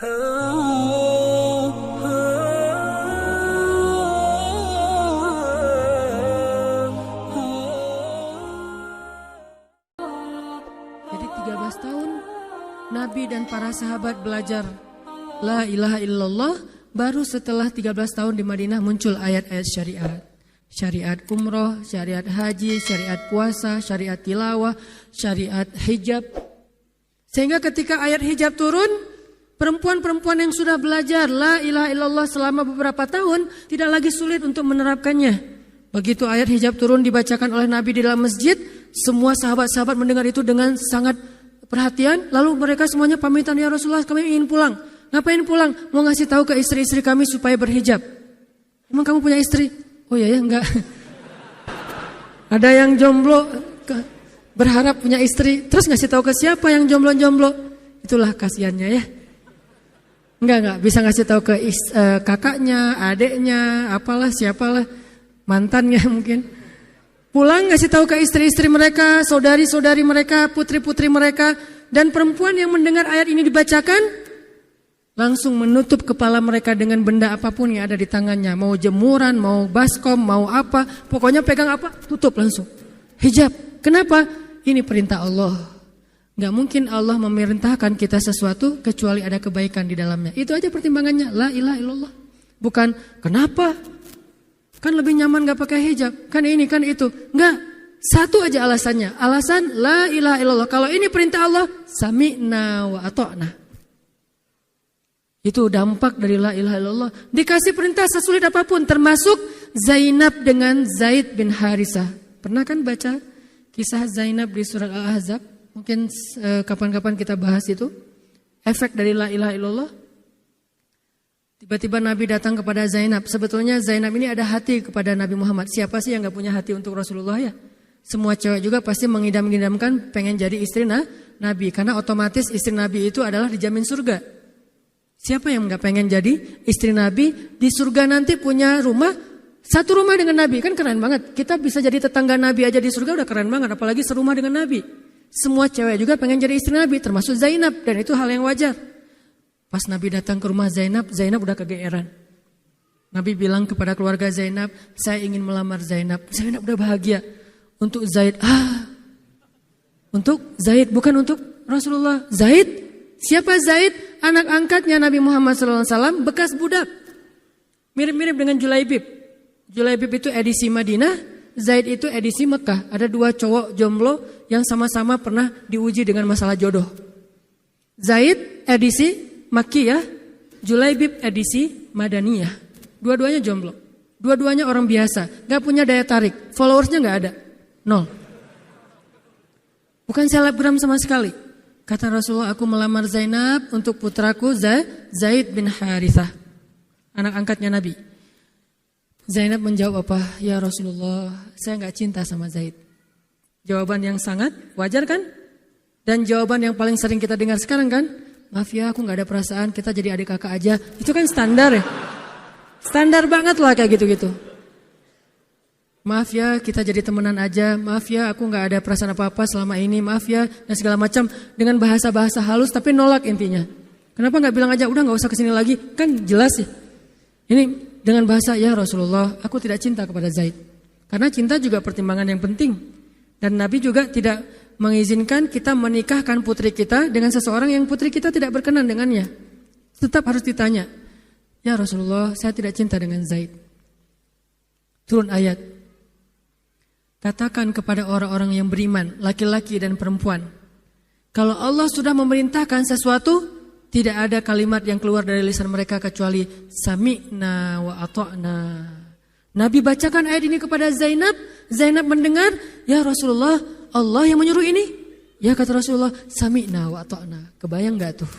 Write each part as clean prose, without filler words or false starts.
Jadi 13 tahun Nabi dan para sahabat belajar La ilaha illallah. Baru setelah 13 tahun di Madinah muncul ayat-ayat syariat. Syariat umroh, syariat haji, syariat puasa, syariat tilawah, syariat hijab. Sehingga ketika ayat hijab turun, perempuan-perempuan yang sudah belajar La ilaha illallah selama beberapa tahun tidak lagi sulit untuk menerapkannya. Begitu ayat hijab turun dibacakan oleh Nabi di dalam masjid, semua sahabat-sahabat mendengar itu dengan sangat perhatian. Lalu mereka semuanya pamitan, ya Rasulullah kami ingin pulang. Ngapain pulang? Mau ngasih tahu ke istri-istri kami supaya berhijab. Emang kamu punya istri? Oh ya enggak. Ada yang jomblo berharap punya istri, terus ngasih tahu ke siapa yang jomblo-jomblo? Itulah kasihannya ya. Enggak bisa ngasih tahu ke kakaknya, adeknya, apalah siapalah, mantannya mungkin. Pulang ngasih tahu ke istri-istri mereka, saudari-saudari mereka, putri-putri mereka, dan perempuan yang mendengar ayat ini dibacakan langsung menutup kepala mereka dengan benda apapun yang ada di tangannya. Mau jemuran, mau baskom, mau apa. Pokoknya pegang apa, tutup langsung. Hijab. Kenapa? Ini perintah Allah. Gak mungkin Allah memerintahkan kita sesuatu kecuali ada kebaikan di dalamnya. Itu aja pertimbangannya. La ilaha illallah. Bukan kenapa? Kan lebih nyaman gak pakai hijab. Kan ini, kan itu. Enggak. Satu aja alasannya. Alasan la ilaha illallah. Kalau ini perintah Allah, sami'na wa ata'na. Itu dampak dari la ilaha illallah. Dikasih perintah sesulit apapun, termasuk Zainab dengan Zaid bin Harisah. Pernah kan baca kisah Zainab di surat Al-Ahzab? Mungkin kapan-kapan kita bahas itu. Efek dari la ilaha illallah. Tiba-tiba Nabi datang kepada Zainab. Sebetulnya Zainab ini ada hati kepada Nabi Muhammad. Siapa sih yang gak punya hati untuk Rasulullah ya? Semua cewek juga pasti mengidam-idamkan pengen jadi istri Nabi. Karena otomatis istri Nabi itu adalah dijamin surga. Siapa yang gak pengen jadi istri Nabi di surga nanti punya rumah, satu rumah dengan Nabi, kan keren banget. Kita bisa jadi tetangga Nabi aja di surga udah keren banget, apalagi serumah dengan Nabi. Semua cewek juga pengen jadi istri Nabi, termasuk Zainab, dan itu hal yang wajar. Pas Nabi datang ke rumah Zainab, Zainab udah kegeeran. Nabi bilang kepada keluarga Zainab, saya ingin melamar Zainab. Zainab udah bahagia. Untuk Zaid, untuk Zaid, bukan untuk Rasulullah. Zaid? Siapa Zaid? Anak angkatnya Nabi Muhammad SAW, bekas budak. Mirip-mirip dengan Julaibib. Julaibib itu edisi Madinah, Zaid itu edisi Mekah. Ada dua cowok jomblo yang sama-sama pernah diuji dengan masalah jodoh. Zaid edisi Makkiyah, Julaibib edisi Madaniyah. Dua-duanya jomblo. Dua-duanya orang biasa, gak punya daya tarik. Followersnya gak ada, 0. Bukan selebgram sama sekali. Kata Rasulullah, aku melamar Zainab untuk putraku Zaid bin Harithah, anak angkatnya Nabi. Zainab menjawab apa? Ya Rasulullah, saya gak cinta sama Zaid. Jawaban yang sangat wajar kan? Dan jawaban yang paling sering kita dengar sekarang kan? Maaf ya, aku gak ada perasaan, kita jadi adik kakak aja. Itu kan standar ya? Standar banget lah kayak gitu-gitu. Maaf ya, kita jadi temenan aja. Maaf ya, aku gak ada perasaan apa-apa selama ini. Maaf ya, dan segala macam. Dengan bahasa-bahasa halus tapi nolak intinya. Kenapa gak bilang aja, udah gak usah kesini lagi. Kan jelas sih. Ini dengan bahasa, ya Rasulullah, aku tidak cinta kepada Zaid. Karena cinta juga pertimbangan yang penting. Dan Nabi juga tidak mengizinkan kita menikahkan putri kita dengan seseorang yang putri kita tidak berkenan dengannya. Tetap harus ditanya, ya Rasulullah, saya tidak cinta dengan Zaid. Turun ayat. Katakan kepada orang-orang yang beriman, laki-laki dan perempuan. Kalau Allah sudah memerintahkan sesuatu, tidak ada kalimat yang keluar dari lisan mereka kecuali sami'na wa ata'na. Nabi bacakan ayat ini kepada Zainab. Zainab mendengar, ya Rasulullah, Allah yang menyuruh ini. Ya kata Rasulullah, sami'na wa ata'na. Kebayang gak tuh?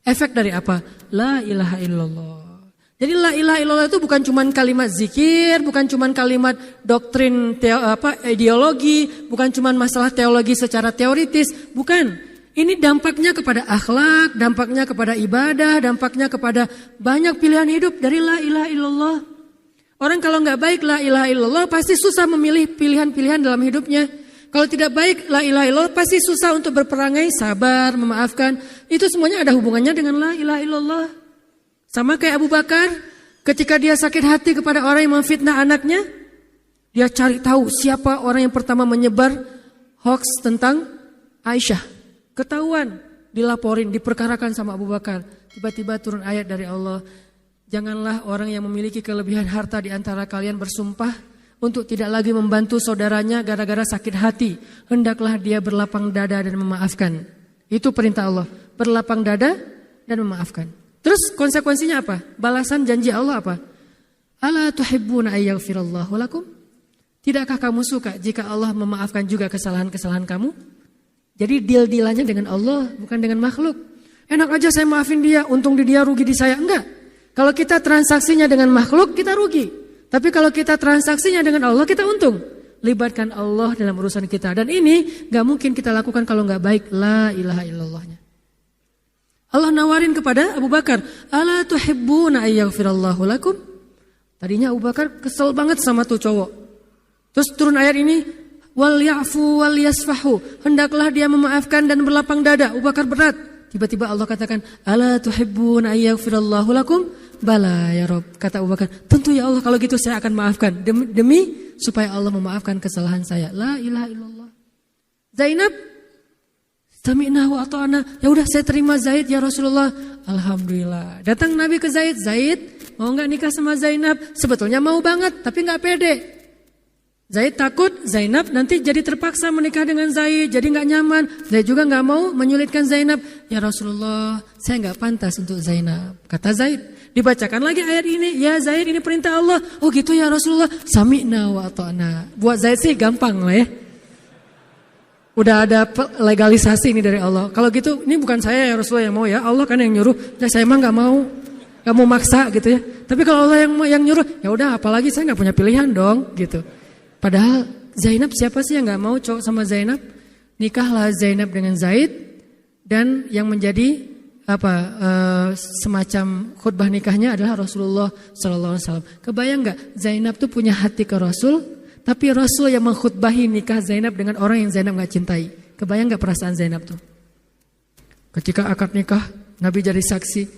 Efek dari apa? La ilaha illallah. Jadi la ilaha illallah itu bukan cuma kalimat zikir, bukan cuma kalimat doktrin ideologi, bukan cuma masalah teologi secara teoritis, bukan. Ini dampaknya kepada akhlak, dampaknya kepada ibadah, dampaknya kepada banyak pilihan hidup dari la ilaha illallah. Orang kalau nggak baik la ilaha illallah pasti susah memilih pilihan-pilihan dalam hidupnya. Kalau tidak baik la ilaha illallah pasti susah untuk berperangai, sabar, memaafkan. Itu semuanya ada hubungannya dengan la ilaha illallah. Sama kayak Abu Bakar ketika dia sakit hati kepada orang yang memfitnah anaknya, dia cari tahu siapa orang yang pertama menyebar hoax tentang Aisyah. Ketahuan, dilaporin, diperkarakan sama Abu Bakar. Tiba-tiba turun ayat dari Allah. Janganlah orang yang memiliki kelebihan harta di antara kalian bersumpah untuk tidak lagi membantu saudaranya gara-gara sakit hati. Hendaklah dia berlapang dada dan memaafkan. Itu perintah Allah. Berlapang dada dan memaafkan. Terus konsekuensinya apa? Balasan janji Allah apa? Ala tuhibbuna ayyaghfirallahu lakum? Tidakkah kamu suka jika Allah memaafkan juga kesalahan-kesalahan kamu? Jadi deal-dealannya dengan Allah, bukan dengan makhluk. Enak aja saya maafin dia, untung di dia, rugi di saya. Enggak. Kalau kita transaksinya dengan makhluk, kita rugi. Tapi kalau kita transaksinya dengan Allah, kita untung. Libatkan Allah dalam urusan kita. Dan ini gak mungkin kita lakukan kalau gak baik. La ilaha illallahnya. Allah nawarin kepada Abu Bakar. Ala tuhibbuna ayyaghfirallahu lakum? Tadinya Abu Bakar kesel banget sama tuh cowok. Terus turun ayat ini. Wal ya'fu wal yasfahu. Hendaklah dia memaafkan dan berlapang dada. Abu Bakar berat. Tiba-tiba Allah katakan. Ala tuhibbuna ayyaghfirallahu lakum? Bala ya Rob, kata Abu Bakar, tentu ya Allah kalau gitu saya akan maafkan. Demi supaya Allah memaafkan kesalahan saya. La ilaha illallah. Zainab, sami'na wa ata'na. Ya udah saya terima Zaid ya Rasulullah. Alhamdulillah. Datang Nabi ke Zaid. Zaid, mau gak nikah sama Zainab? Sebetulnya mau banget, tapi gak pede. Zaid takut Zainab nanti jadi terpaksa menikah dengan Zaid. Jadi gak nyaman. Zaid juga gak mau menyulitkan Zainab. Ya Rasulullah, saya gak pantas untuk Zainab. Kata Zaid. Dibacakan lagi ayat ini. Ya Zaid, ini perintah Allah. Oh gitu ya Rasulullah. Sami'na wa ata'na. Buat Zaid sih gampang lah ya. Udah ada legalisasi ini dari Allah. Kalau gitu ini bukan saya ya Rasulullah yang mau ya. Allah kan yang nyuruh. Ya saya emang gak mau. Gak mau maksa gitu ya. Tapi kalau Allah yang nyuruh. Ya udah apalagi saya gak punya pilihan dong gitu. Padahal Zainab siapa sih yang gak mau cowok sama Zainab? Nikahlah Zainab dengan Zaid. Dan yang menjadi semacam khutbah nikahnya adalah Rasulullah SAW. Kebayang nggak Zainab tuh punya hati ke Rasul, tapi Rasul yang mengkhutbahi nikah Zainab dengan orang yang Zainab nggak cintai. Kebayang nggak perasaan Zainab tuh? Ketika akad nikah, Nabi jadi saksi.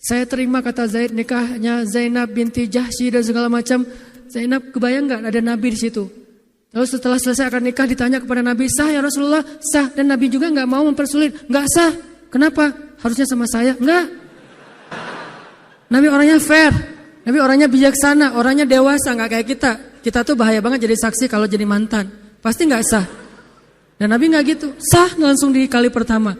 Saya terima kata Zaid nikahnya Zainab binti Jahsy dan segala macam. Zainab kebayang nggak ada Nabi di situ? Lalu setelah selesai akad nikah ditanya kepada Nabi, sah ya Rasulullah? Sah. Dan Nabi juga nggak mau mempersulit, nggak sah. Kenapa? Harusnya sama saya? Enggak. Nabi orangnya fair. Nabi orangnya bijaksana. Orangnya dewasa. Enggak kayak kita. Kita tuh bahaya banget jadi saksi kalau jadi mantan. Pasti enggak sah. Dan Nabi enggak gitu. Sah langsung di kali pertama.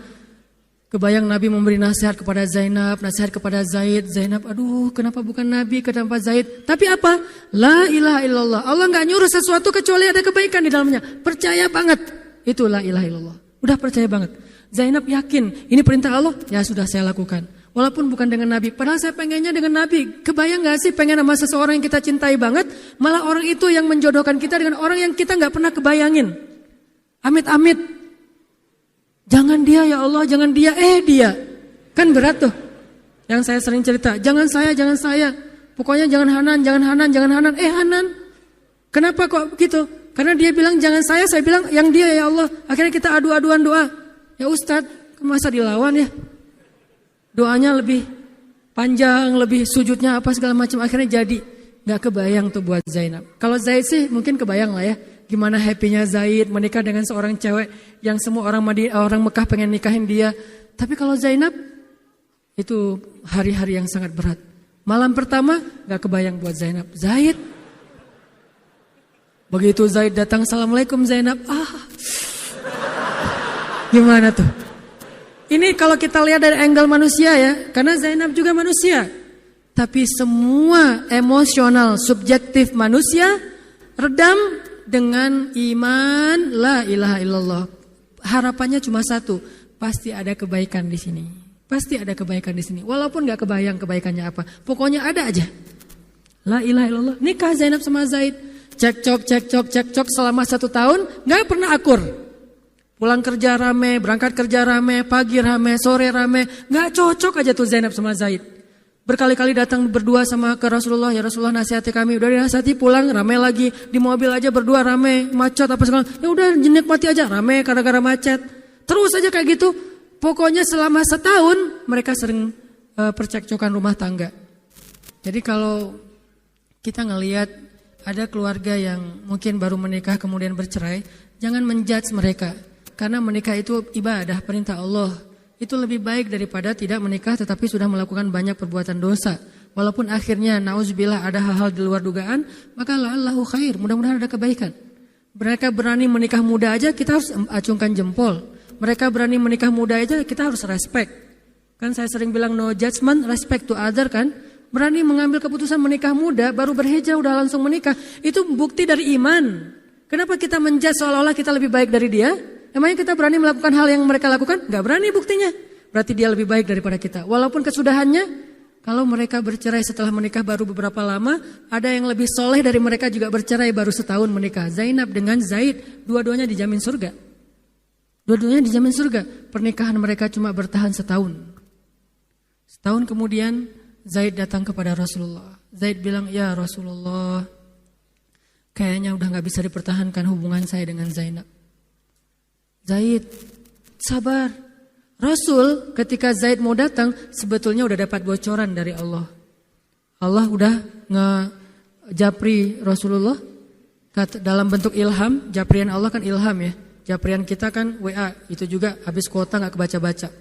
Kebayang Nabi memberi nasihat kepada Zainab. Nasihat kepada Zaid. Zainab, aduh kenapa bukan Nabi, kenapa Zaid. Tapi apa? La ilaha illallah. Allah enggak nyuruh sesuatu kecuali ada kebaikan di dalamnya. Percaya banget. Itu la ilaha illallah. Udah percaya banget. Zainab yakin, ini perintah Allah, ya sudah saya lakukan. Walaupun bukan dengan Nabi, padahal saya pengennya dengan Nabi. Kebayang gak sih pengen sama seseorang yang kita cintai banget, malah orang itu yang menjodohkan kita dengan orang yang kita gak pernah kebayangin. Amit-amit. Jangan dia ya Allah, jangan dia, dia. Kan berat tuh. Yang saya sering cerita, jangan saya. Pokoknya jangan Hanan. Hanan. Kenapa kok gitu? Karena dia bilang jangan saya bilang yang dia ya Allah. Akhirnya kita adu-aduan doa. Ya Ustadz, masa dilawan ya? Doanya lebih panjang, lebih sujudnya apa segala macam. Akhirnya jadi. Gak kebayang tuh buat Zainab. Kalau Zaid sih mungkin kebayang lah ya. Gimana happynya Zaid menikah dengan seorang cewek yang semua orang Mekah pengen nikahin dia. Tapi kalau Zainab, itu hari-hari yang sangat berat. Malam pertama gak kebayang buat Zainab. Zaid. Begitu Zaid datang, Assalamualaikum Zainab. Gimana tuh? Ini kalau kita lihat dari angle manusia ya, karena Zainab juga manusia. Tapi semua emosional subjektif manusia redam dengan iman la ilaha illallah. Harapannya cuma satu, pasti ada kebaikan di sini. Pasti ada kebaikan di sini. Walaupun gak kebayang kebaikannya apa, pokoknya ada aja. La ilaha illallah. Nikah Zainab sama Zaid, cekcok selama 1 tahun, gak pernah akur. Pulang kerja rame, berangkat kerja rame, pagi rame, sore rame. Gak cocok aja tuh Zainab sama Zaid. Berkali-kali datang berdua sama ke Rasulullah, ya Rasulullah nasihati kami. Udah dinasihati pulang, rame lagi. Di mobil aja berdua rame, macet apa segala. Ya udah nikmati aja, rame gara-gara macet. Terus aja kayak gitu. Pokoknya selama setahun mereka sering percekcokan rumah tangga. Jadi kalau kita ngelihat ada keluarga yang mungkin baru menikah kemudian bercerai, jangan menjudge mereka. Karena menikah itu ibadah, perintah Allah. Itu lebih baik daripada tidak menikah tetapi sudah melakukan banyak perbuatan dosa. Walaupun akhirnya nauzubillah ada hal-hal di luar dugaan, maka la'allahu khair, mudah-mudahan ada kebaikan. Mereka berani menikah muda aja kita harus acungkan jempol. Mereka berani menikah muda aja kita harus respect. Kan saya sering bilang no judgment, respect to other kan. Berani mengambil keputusan menikah muda, baru berhijrah udah langsung menikah. Itu bukti dari iman. Kenapa kita menjudge seolah-olah kita lebih baik dari dia? Emangnya kita berani melakukan hal yang mereka lakukan? Gak berani buktinya. Berarti dia lebih baik daripada kita. Walaupun kesudahannya, kalau mereka bercerai setelah menikah baru beberapa lama, ada yang lebih soleh dari mereka juga bercerai baru setahun menikah. Zainab dengan Zaid, dua-duanya dijamin surga. Dua-duanya dijamin surga. Pernikahan mereka cuma bertahan setahun. Setahun kemudian, Zaid datang kepada Rasulullah. Zaid bilang, ya Rasulullah, kayaknya udah gak bisa dipertahankan hubungan saya dengan Zainab. Zaid, sabar. Rasul ketika Zaid mau datang sebetulnya udah dapat bocoran dari Allah. Allah udah ngejapri Rasulullah dalam bentuk ilham. Japrian Allah kan ilham ya. Japrian kita kan WA, itu juga habis kuota gak kebaca-baca.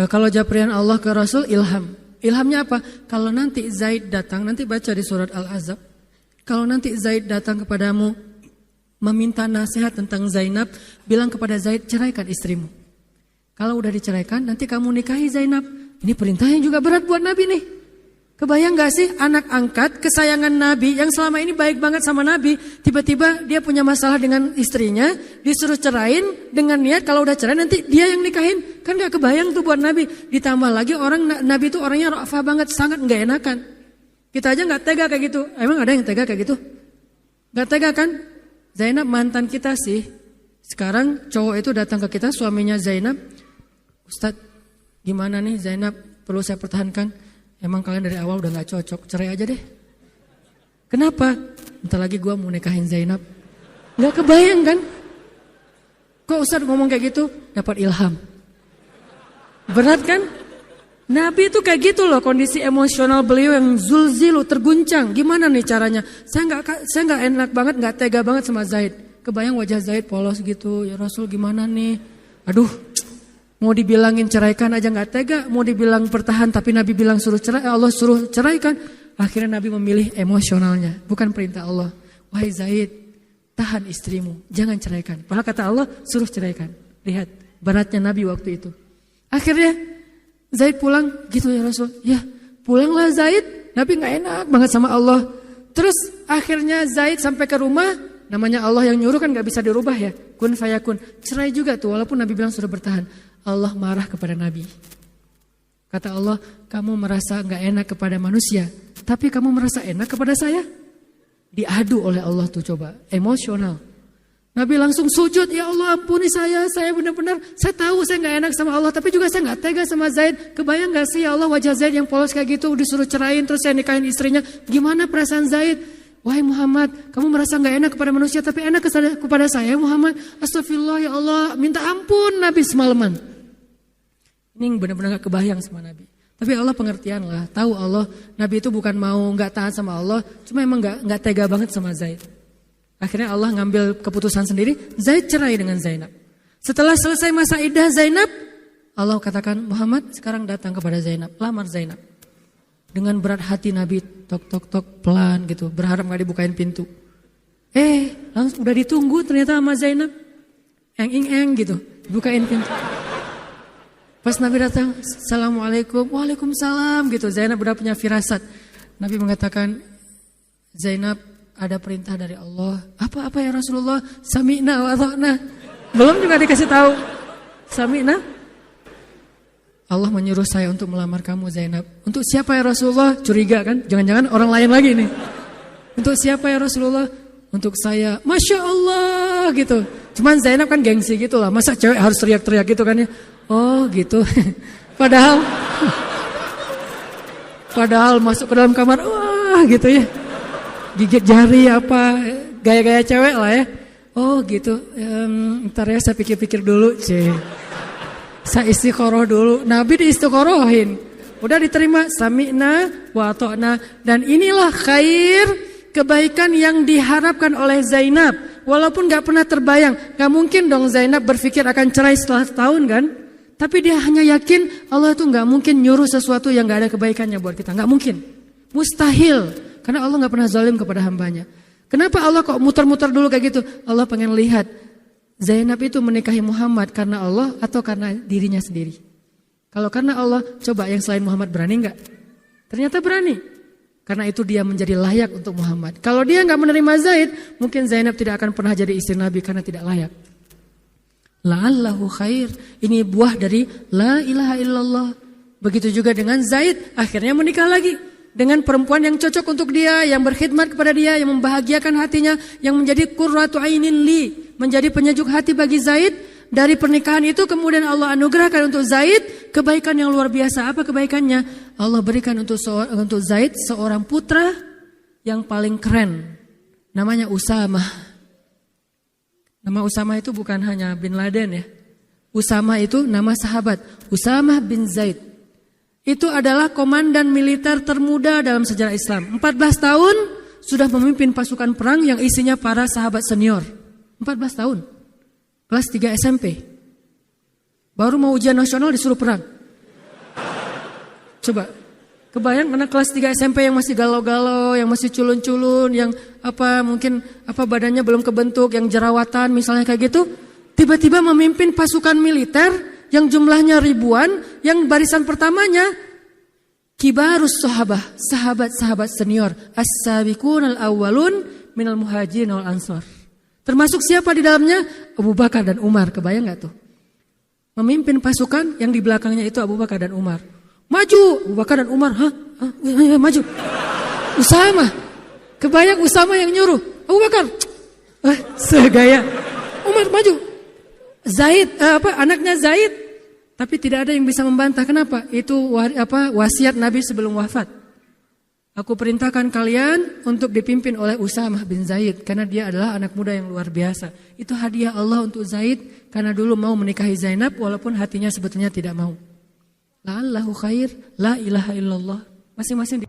Kalau japrian Allah ke Rasul ilham. Ilhamnya apa? Kalau nanti Zaid datang, nanti baca di surat Al-Ahzab. Kalau nanti Zaid datang kepadamu meminta nasihat tentang Zainab, bilang kepada Zaid, ceraikan istrimu. Kalau udah diceraikan, nanti kamu nikahi Zainab. Ini perintahnya juga berat buat Nabi nih. Kebayang gak sih anak angkat kesayangan Nabi yang selama ini baik banget sama Nabi, tiba-tiba dia punya masalah dengan istrinya, disuruh cerain dengan niat kalau udah cerai nanti dia yang nikahin. Kan gak kebayang tuh buat Nabi. Ditambah lagi orang Nabi itu orangnya ra'afah banget, sangat gak enakan. Kita aja gak tega kayak gitu. Emang ada yang tega kayak gitu? Gak tega kan? Zainab mantan kita sih. Sekarang cowok itu datang ke kita, suaminya Zainab. Ustadz, gimana nih Zainab? Perlu saya pertahankan? Emang kalian dari awal udah gak cocok, cerai aja deh. Kenapa? Bentar lagi gue mau nikahin Zainab. Gak kebayang kan? Kok Ustadz ngomong kayak gitu? Dapat ilham. Berat kan? Nabi itu kayak gitu loh, kondisi emosional beliau yang zulzilu, terguncang. Gimana nih caranya? Saya nggak enak banget, nggak tega banget sama Zaid. Kebayang wajah Zaid polos gitu. Ya Rasul gimana nih? Aduh, mau dibilangin ceraikan aja nggak tega. Mau dibilang pertahan tapi Nabi bilang suruh cerai, Allah suruh ceraikan. Akhirnya Nabi memilih emosionalnya, bukan perintah Allah. Wahai Zaid, tahan istrimu, jangan ceraikan. Padahal kata Allah suruh ceraikan. Lihat beratnya Nabi waktu itu. Akhirnya Zaid pulang, gitu ya Rasul. Ya pulanglah Zaid, Nabi gak enak banget sama Allah. Terus akhirnya Zaid sampai ke rumah, namanya Allah yang nyuruh kan gak bisa dirubah ya. Kun fayakun, cerai juga tuh walaupun Nabi bilang sudah bertahan. Allah marah kepada Nabi. Kata Allah, kamu merasa gak enak kepada manusia, tapi kamu merasa enak kepada saya? Diadu oleh Allah tuh coba, emosional. Nabi langsung sujud, ya Allah ampuni saya benar-benar, saya tahu saya gak enak sama Allah, tapi juga saya gak tega sama Zaid. Kebayang gak sih ya Allah wajah Zaid yang polos kayak gitu, disuruh cerain terus saya nikahin istrinya. Gimana perasaan Zaid? Wahai Muhammad, kamu merasa gak enak kepada manusia tapi enak kepada saya Muhammad. Astagfirullah ya Allah, minta ampun Nabi semalaman. Ini benar-benar gak kebayang sama Nabi. Tapi Allah pengertian lah, tahu Allah Nabi itu bukan mau gak taat sama Allah, cuma emang gak tega banget sama Zaid. Akhirnya Allah ngambil keputusan sendiri, Zaid cerai dengan Zainab. Setelah selesai masa iddah Zainab, Allah katakan, Muhammad sekarang datang kepada Zainab, lamar Zainab. Dengan berat hati Nabi, tok pelan gitu, berharap gak dibukain pintu. Langsung udah ditunggu ternyata sama Zainab. Eng gitu, dibukain pintu. Pas Nabi datang, Assalamualaikum, Waalaikumsalam gitu. Zainab udah punya firasat. Nabi mengatakan, Zainab, ada perintah dari Allah. Apa ya Rasulullah? Sami'na wa ata'na. Belum juga dikasih tahu. Sami'na. Allah menyuruh saya untuk melamar kamu Zainab. Untuk siapa ya Rasulullah? Curiga kan? Jangan-jangan orang lain lagi nih. Untuk siapa ya Rasulullah? Untuk saya. Masya Allah gitu. Cuman Zainab kan gengsi gitu lah. Masa cewek harus teriak-teriak gitu kan ya? Oh gitu. Padahal Padahal masuk ke dalam kamar, wah gitu ya. Gigit jari apa, gaya-gaya cewek lah ya. Oh gitu, ntar ya saya pikir-pikir dulu. Saya istiqoroh dulu, Nabi diistiqorohin. Udah diterima, sami'na wa ata'na. Dan inilah khair, kebaikan yang diharapkan oleh Zainab. Walaupun gak pernah terbayang, gak mungkin dong Zainab berpikir akan cerai setelah setahun kan. Tapi dia hanya yakin Allah itu gak mungkin nyuruh sesuatu yang gak ada kebaikannya buat kita. Gak mungkin. Mustahil. Karena Allah gak pernah zalim kepada hambanya. Kenapa Allah kok muter-muter dulu kayak gitu? Allah pengen lihat Zainab itu menikahi Muhammad karena Allah atau karena dirinya sendiri. Kalau karena Allah, coba yang selain Muhammad berani gak? Ternyata berani. Karena itu dia menjadi layak untuk Muhammad. Kalau dia gak menerima Zaid, mungkin Zainab tidak akan pernah jadi istri Nabi karena tidak layak. La'allahu khair. Ini buah dari la ilaha illallah. Begitu juga dengan Zaid, akhirnya menikah lagi dengan perempuan yang cocok untuk dia, yang berkhidmat kepada dia, yang membahagiakan hatinya, yang menjadi qurratu ainin li, menjadi penyejuk hati bagi Zaid. Dari pernikahan itu kemudian Allah anugerahkan untuk Zaid kebaikan yang luar biasa. Apa kebaikannya? Allah berikan untuk Zaid seorang putra yang paling keren. Namanya Usamah. Nama Usamah itu bukan hanya bin Laden ya. Usamah itu nama sahabat. Usamah bin Zaid. Itu adalah komandan militer termuda dalam sejarah Islam. 14 tahun sudah memimpin pasukan perang yang isinya para sahabat senior. 14 tahun. Kelas 3 SMP. Baru mau ujian nasional disuruh perang. Coba. Kebayang anak kelas 3 SMP yang masih galau-galau, yang masih culun-culun, yang mungkin badannya belum kebentuk, yang jerawatan misalnya kayak gitu, tiba-tiba memimpin pasukan militer yang jumlahnya ribuan, yang barisan pertamanya kibarus sahabah, sahabat-sahabat senior, as-sabiqun al-awwalun minal muhajirin wal ansar. Termasuk siapa di dalamnya? Abu Bakar dan Umar, kebayang enggak tuh? Memimpin pasukan yang di belakangnya itu Abu Bakar dan Umar. Maju, Abu Bakar dan Umar, maju. Usamah, kebayang Usamah yang nyuruh. Abu Bakar, segaya. Umar maju. Zaid, anaknya Zaid. Tapi tidak ada yang bisa membantah. Kenapa? Itu wasiat Nabi sebelum wafat. Aku perintahkan kalian untuk dipimpin oleh Usamah bin Zaid. Karena dia adalah anak muda yang luar biasa. Itu hadiah Allah untuk Zaid. Karena dulu mau menikahi Zainab walaupun hatinya sebetulnya tidak mau. La'allahu khair, la ilaha illallah. Masing-masing